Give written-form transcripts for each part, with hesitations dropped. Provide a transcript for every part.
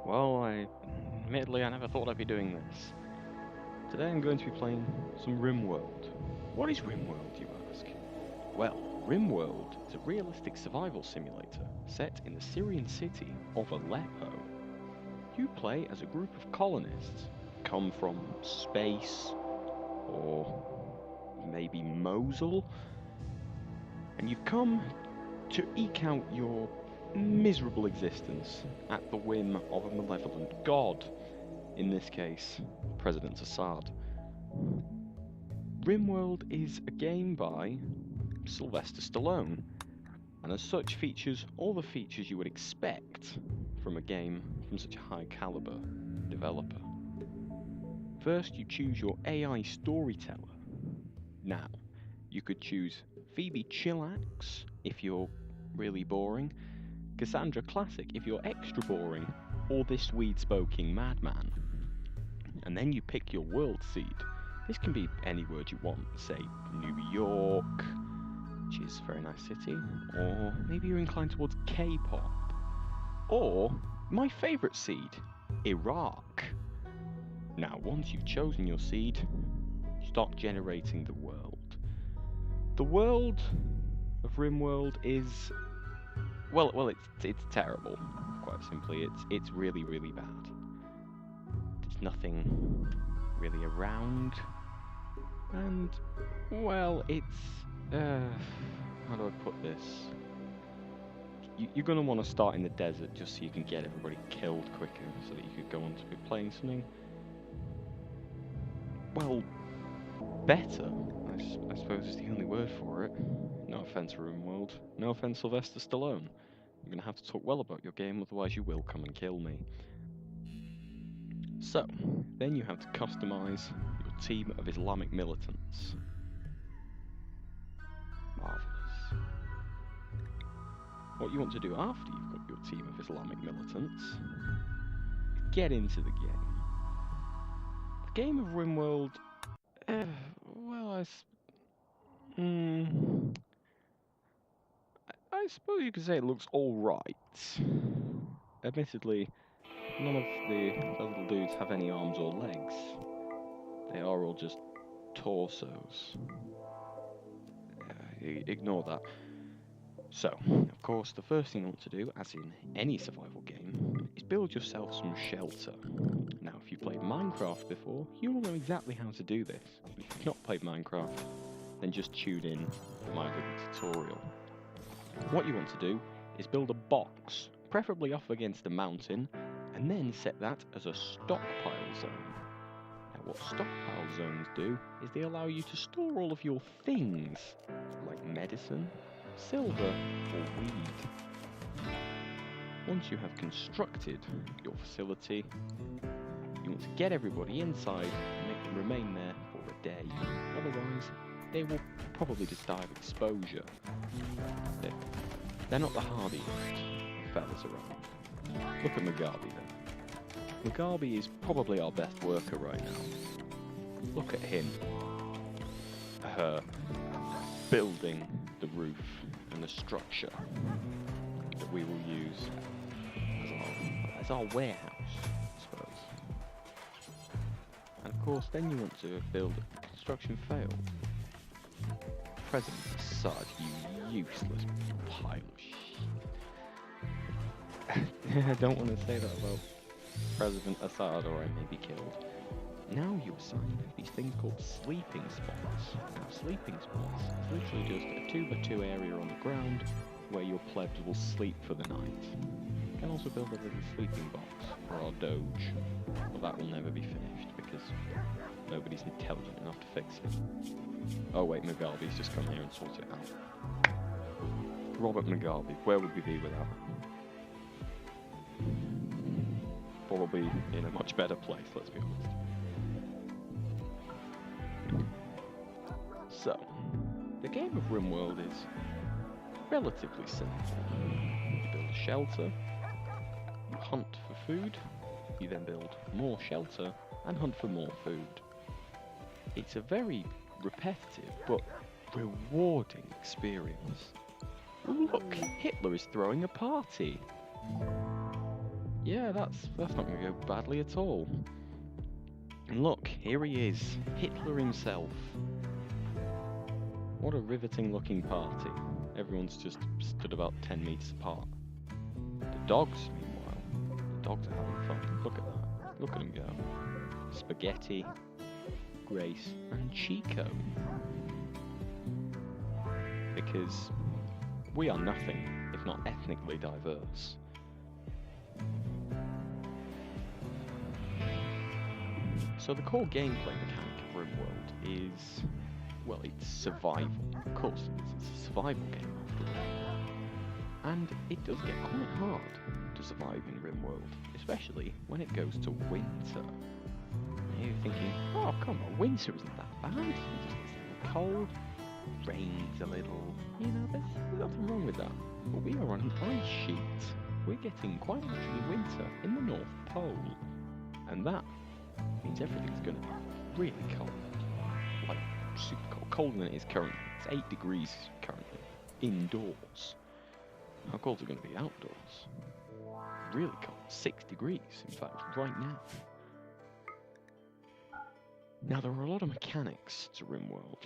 Admittedly, I never thought I'd be doing this. Today I'm going to be playing some Rimworld. What is Rimworld, you ask? Well, Rimworld is a realistic survival simulator set in the Syrian city of Aleppo. You play as a group of colonists, come from space, or maybe Mosul, and you've come to eke out your miserable existence at the whim of a malevolent god, in this case, President Assad. Rimworld is a game by Sylvester Stallone, and as such features all the features you would expect from a game from such a high caliber developer. First, you choose your AI storyteller. Now, you could choose Phoebe Chillax if you're really boring, Cassandra Classic if you're extra boring, or this weed-spoking madman. And then you pick your world seed. This can be any word you want, say New York, which is a very nice city, or maybe you're inclined towards K-pop, or my favourite seed, Iraq. Now, once you've chosen your seed, start generating the world. The world of Rimworld is it's terrible. Quite simply, it's really bad. There's nothing really around, and it's how do I put this? You're gonna want to start in the desert just so you can get everybody killed quicker, so that you could go on to be playing something better. I suppose is the only word for it. No offense, Rimworld. No offense, Sylvester Stallone. I'm gonna have to talk well about your game, otherwise you will come and kill me. So, then you have to customize your team of Islamic militants. Marvelous. What you want to do after you've got your team of Islamic militants is get into the game. The game of Rimworld, I suppose you could say it looks alright. Admittedly, none of the little dudes have any arms or legs. They are all just torsos. Ignore that. So, of course, the first thing you want to do, as in any survival game, is build yourself some shelter. Now, if you've played Minecraft before, you will know exactly how to do this. If you've not played Minecraft, then just tune in for my little tutorial. What you want to do is build a box, preferably off against a mountain, and then set that as a stockpile zone. Now, what stockpile zones do is they allow you to store all of your things, like medicine, silver, or weed. Once you have constructed your facility, you want to get everybody inside and make them remain there for a day. Otherwise, they will probably just die of exposure. They're not the hardiest fellas around. Look at Mugabe then. Mugabe is probably our best worker right now. Look at him. Her building the roof and the structure that we will use as our warehouse, I suppose. And of course, then you want to build construction failed. President Assad, you useless pile of shit. I don't want to say that about President Assad, or I may be killed. Now you assign these things called sleeping spots. Now, sleeping spots is literally just a 2x2 area on the ground where your plebs will sleep for the night. You can also build a little sleeping box for our doge, but that will never be finished because nobody's intelligent enough to fix it. Oh wait, Mugabe's just come here and sort it out. Robert Mugabe, where would we be without him? Probably in a much better place, let's be honest. So, the game of Rimworld is relatively simple. You build a shelter, you hunt for food, you then build more shelter and hunt for more food. It's a very repetitive but rewarding experience. Look, Hitler is throwing a party. Yeah, that's not going to go badly at all. And look, here he is, Hitler himself. What a riveting looking party. Everyone's just stood about 10 meters apart. The dogs, meanwhile, the dogs are having fun. Look at that. Look at them go. Spaghetti, Grace, and Chico. Because we are nothing if not ethnically diverse. So the core gameplay mechanic of Rimworld is, well, it's survival. Of course, it's a survival game after all. And it does get quite hard to survive in Rimworld, especially when it goes to winter. You're thinking, oh come on, winter isn't that bad. It just gets a little cold, rains a little, there's nothing wrong with that. But we are on an ice sheet. We're getting quite literally winter in the North Pole. And that means everything's going to be really cold. Like, super cold. Colder than it is currently. It's 8 degrees currently. Indoors. How cold is it going to be outdoors? Really cold. 6 degrees, in fact, right now. Now, there are a lot of mechanics to Rimworld.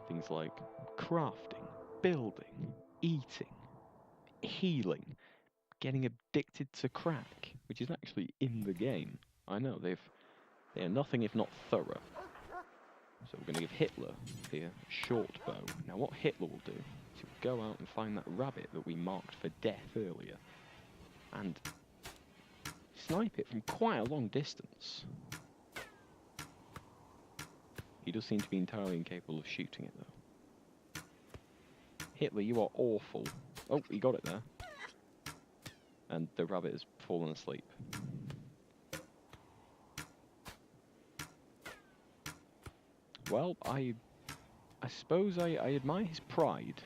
Things like crafting, building, eating, healing, getting addicted to crack, which is actually in the game. I know, they are nothing if not thorough. So we're going to give Hitler here a short bow. Now what Hitler will do is he'll go out and find that rabbit that we marked for death earlier, and snipe it from quite a long distance. He does seem to be entirely incapable of shooting it though. Hitler, you are awful. Oh, he got it there. And the rabbit has fallen asleep. Well, I suppose I admire his pride,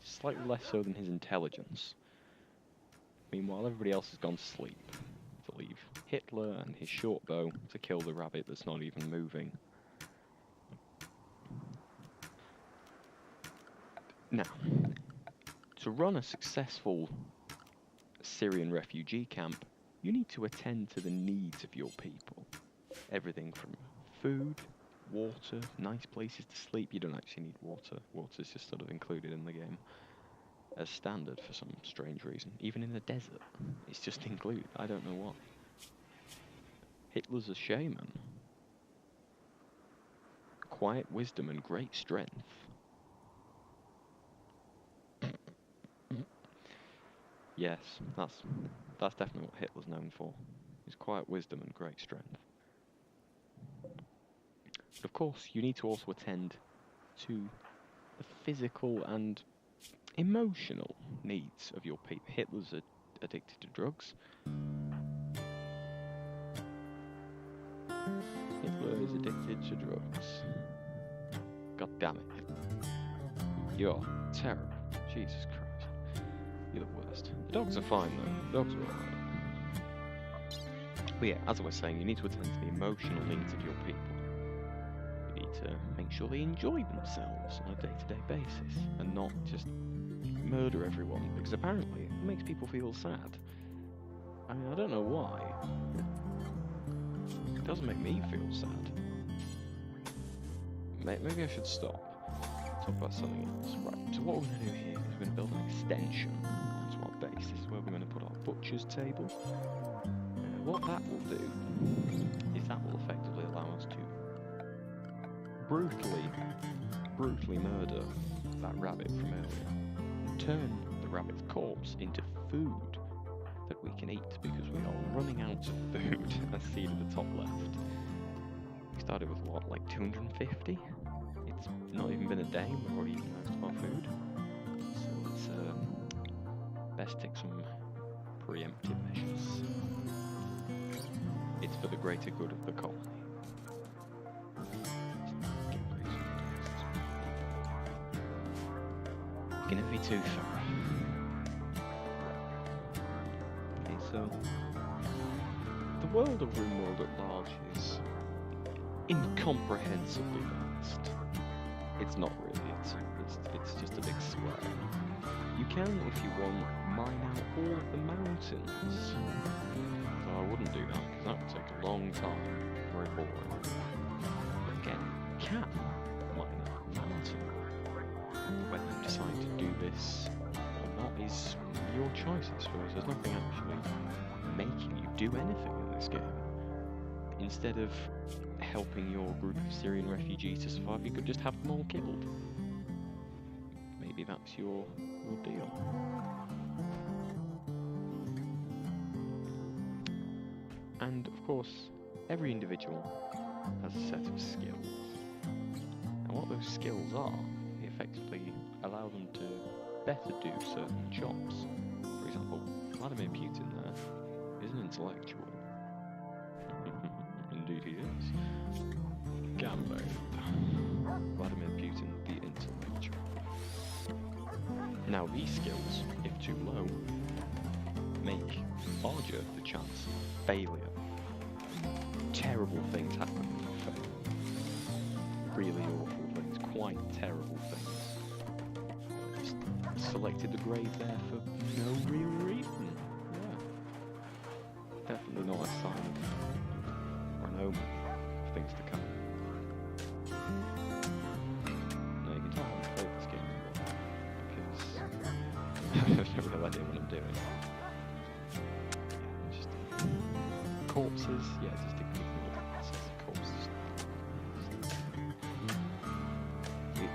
slightly less so than his intelligence. Meanwhile, everybody else has gone to sleep, to leave Hitler and his short bow to kill the rabbit that's not even moving. Now, to run a successful Syrian refugee camp, you need to attend to the needs of your people. Everything from food, water, nice places to sleep. You don't actually need water. Water's just sort of included in the game as standard for some strange reason. Even in the desert, it's just included. I don't know why. Hitler's a shaman. Quiet wisdom and great strength. Yes, that's definitely what Hitler's known for. His quiet wisdom and great strength. But of course, you need to also attend to the physical and emotional needs of your people. Hitler's addicted to drugs. Hitler is addicted to drugs. God damn it, Hitler. You're terrible. Jesus Christ. You're the worst. The dogs are fine though. The dogs are alright. But yeah, as I was saying, you need to attend to the emotional needs of your people. You need to make sure they enjoy themselves on a day-to-day basis and not just murder everyone, because apparently it makes people feel sad. I mean, I don't know why. It doesn't make me feel sad. Maybe I should stop. Talk about something else. Right, so what we're going to do here is we're going to build an extension onto our base. This is where we're going to put our butcher's table. What that will do is that will effectively allow us to brutally murder that rabbit from earlier. Turn the rabbit's corpse into food that we can eat, because we are running out of food, as seen at the top left. We started with what, like 250? It's not even been a day and we've already eaten most of our food. So let's best take some preemptive measures. It's for the greater good of the colony. Gonna be too thorough. Okay, so the world of Rimworld at large is incomprehensibly vast. It's not really, it's just a big square. You can, if you want, mine out all of the mountains. So I wouldn't do that, because that would take a long time. Very boring. But again, you can mine out a mountain. Whether you decide to do this or not is your choice, I suppose. There's nothing actually making you do anything in this game. Instead of helping your group of Syrian refugees to survive, you could just have them all killed. Maybe that's your deal. And of course, every individual has a set of skills. And what those skills are, they effectively allow them to better do certain jobs. For example, Vladimir Putin there is an intellectual. Indeed he is. Gambit. Vladimir Putin, the intellectual. Now these skills, if too low, make larger the chance of failure. Terrible things happen when you fail. Really awful things, quite terrible things. Just selected the grave there for no real reason. Yeah. Definitely not a sign or an omen of things to come. No, you can tell I haven't played this game anymore, because I have no real idea what I'm doing. Yeah, just corpses, yeah, just ignore corpses.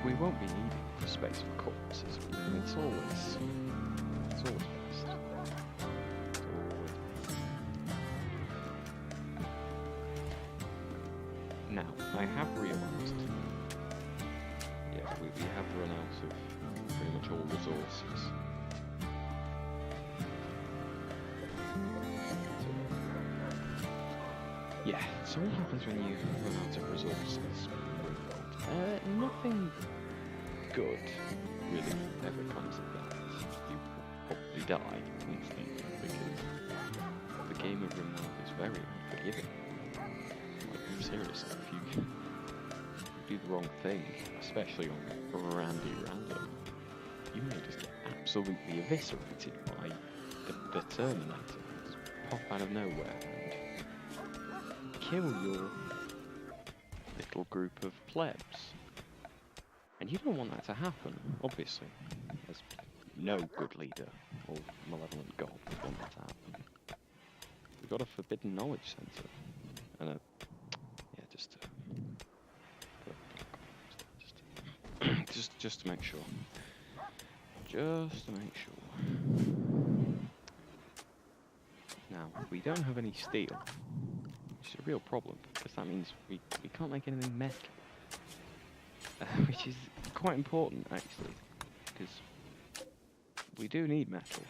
We won't be needing the space for corpses, but it's always best. It's always best. Now, I have realised, yeah, we have run out of pretty much all resources. Yeah, so what happens when you run out of resources? Nothing good really ever comes of that. You probably die instantly, because the game of Rimworld is very unforgiving. Like, seriously, if you do the wrong thing, especially on random, you may just get absolutely eviscerated by the Terminator. Just pop out of nowhere and kill your little group of plebs. And you don't want that to happen, obviously. There's no good leader or malevolent god would want that to happen. We've got a forbidden knowledge center, and a just to make sure. Just to make sure. Now, we don't have any steel, which is a real problem, because that means we can't make anything metal. Which is quite important, actually, because we do need metal,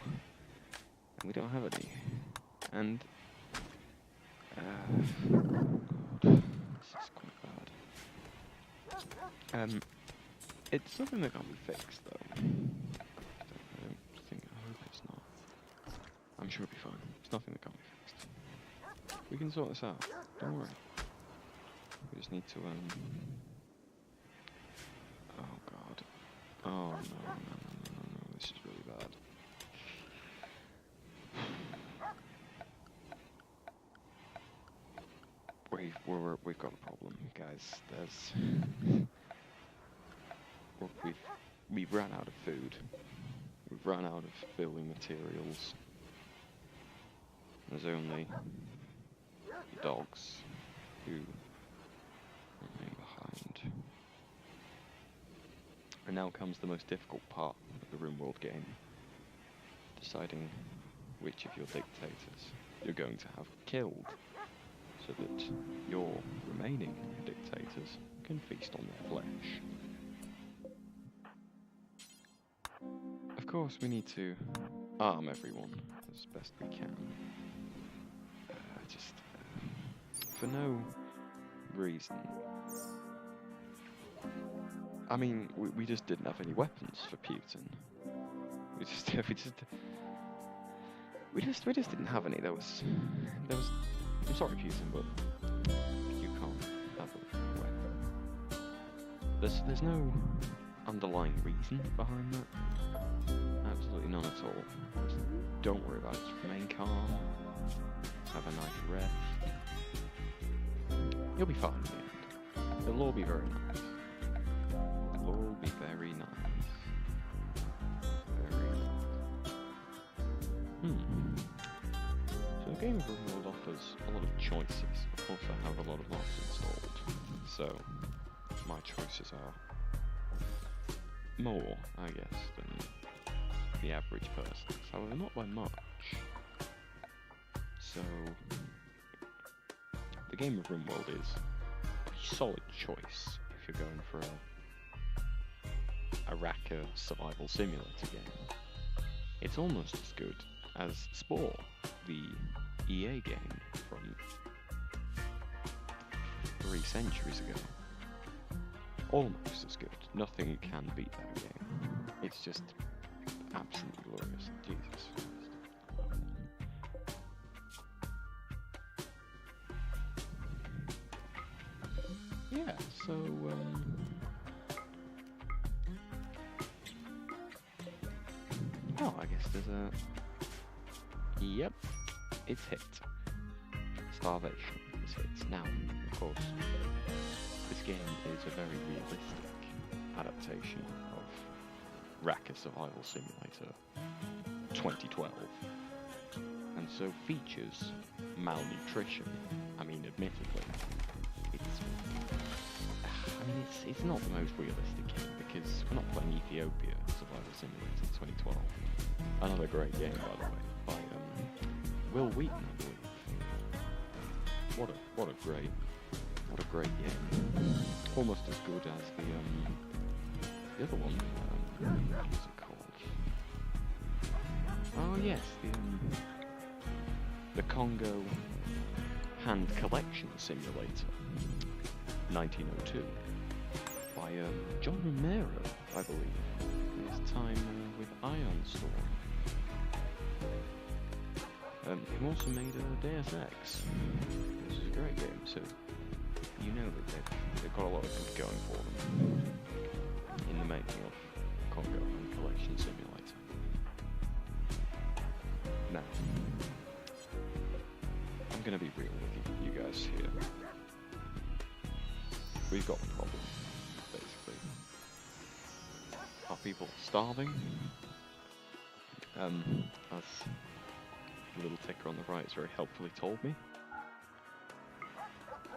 and we don't have any. And this is quite bad. It's something that can't be fixed, though. I hope it's not. I'm sure it'll be fine. It's nothing that can't be fixed. We can sort this out. Don't worry. We just need to oh god. Oh no, this is really bad. We've got a problem, guys. We've run out of food. We've run out of building materials. There's only dogs who remain behind. And now comes the most difficult part of the Rimworld game. Deciding which of your dictators you're going to have killed, so that your remaining dictators can feast on their flesh. Of course, we need to arm everyone as best we can. For no reason. I mean, we just didn't have any weapons for Putin. We just didn't have any. There was. I'm sorry, Putin, but you can't have a weapon. There's no underlying reason behind that. Absolutely none at all. Just don't worry about it. Just remain calm. Have a nice rest. You'll be fine in the end. It'll all be very nice. It'll all be very nice. Very nice. So the game of Rimworld offers a lot of choices. Of course I have a lot of mods installed. So my choices are more, I guess, than the average person's. However, not by much. So the game of Rimworld is a pretty solid choice if you're going for a Raka survival simulator game. It's almost as good as Spore, the EA game from 3 centuries ago. Almost as good. Nothing can beat that game. It's just absolutely glorious. Jesus. Yeah, so, oh, I guess there's a... Yep, it's hit. Starvation is hit. Now, of course, this game is a very realistic adaptation of Raka Survival Simulator 2012. And so features malnutrition. I mean, admittedly, it's not the most realistic game because we're not playing Ethiopia Survival Simulator 2012. Another great game, by the way, by Will Wheaton, I believe. What a great game. Almost as good as the other one. What's it called? Oh yes, the Congo Hand Collection Simulator, 1902, by John Romero, I believe. His time with Ion Storm. He also made Deus Ex. This is a great game, so you know that they've got a lot of good going for them in the making of Congo and Collection Simulator. Now, I'm going to be real with you guys here. We've got a problem, basically. Are people starving? As the little ticker on the right has very helpfully told me.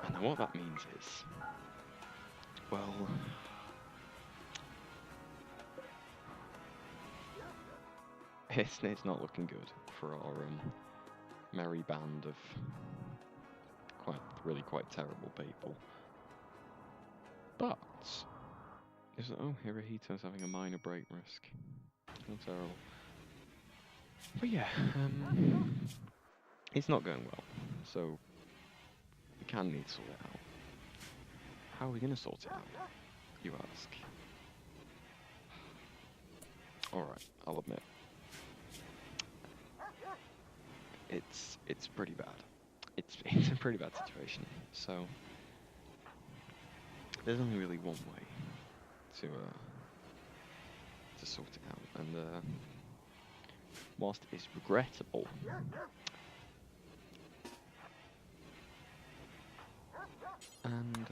And then what that means is, well, it's not looking good for our merry band of quite terrible people. But Hirohito's having a minor break risk. How terrible. But yeah, it's not going well, so we can need to sort it out. How are we going to sort it out, you ask? Alright, I'll admit. It's pretty bad. It's a pretty bad situation. So there's only really one way to sort it out, and whilst it's regrettable, and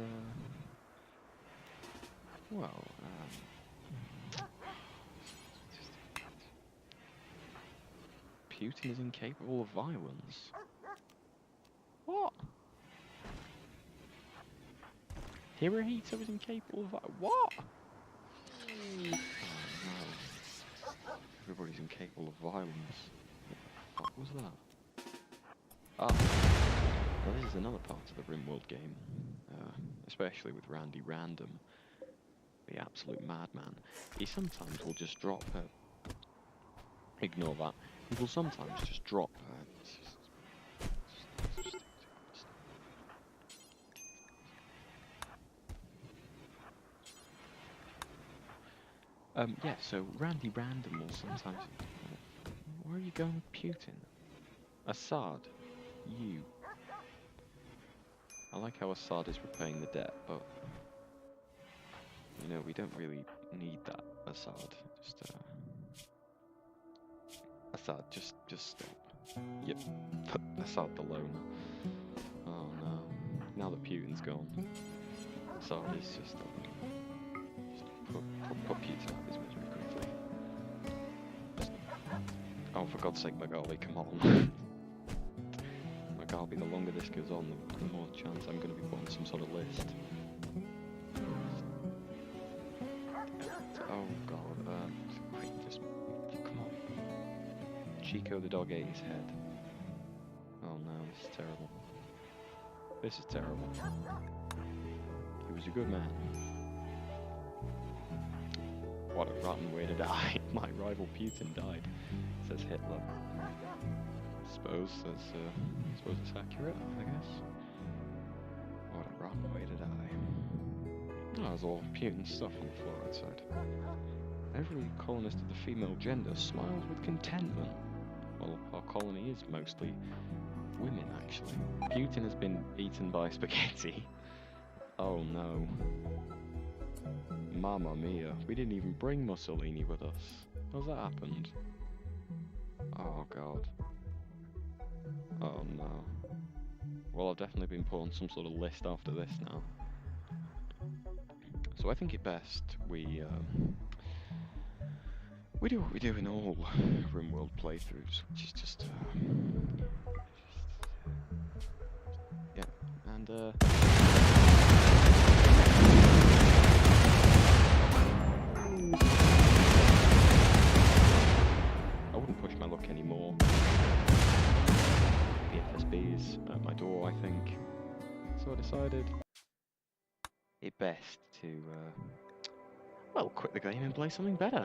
well, Putin is incapable of violence. What? Hirohito is incapable of what? Oh no. Everybody's incapable of violence. What was that? Ah. Well, this is another part of the Rimworld game. Especially with Randy Random. The absolute madman. He sometimes will just drop her. Ignore that. He will sometimes just drop her. Yeah, so Randy Random will sometimes... Where are you going with Putin? Assad, you. I like how Assad is repaying the debt, but... You know, we don't really need that, Assad. Just, Assad, just stop. Yep, Assad the loner. Oh no. Now that Putin's gone, Assad is just put Putin out of his misery quickly. Oh, for God's sake, Magali, come on. Magali, the longer this goes on, the more chance I'm going to be put on some sort of list. Oh God, quick, just come on. Chico the dog ate his head. Oh no, this is terrible. This is terrible. He was a good man. What a rotten way to die. My rival Putin died, says Hitler. Suppose it's accurate, I guess. What a rotten way to die. Oh, there's all Putin stuff on the floor outside. Every colonist of the female gender smiles with contentment. Well, our colony is mostly women, actually. Putin has been eaten by spaghetti. Oh no. Mamma mia, we didn't even bring Mussolini with us. How's that happened? Oh God. Oh no. Well, I've definitely been put on some sort of list after this now. So I think it best we do what we do in all Rimworld playthroughs, which is just yeah, and I wouldn't push my luck anymore. The FSB is at my door, I think. So I decided it best to well, quit the game and play something better.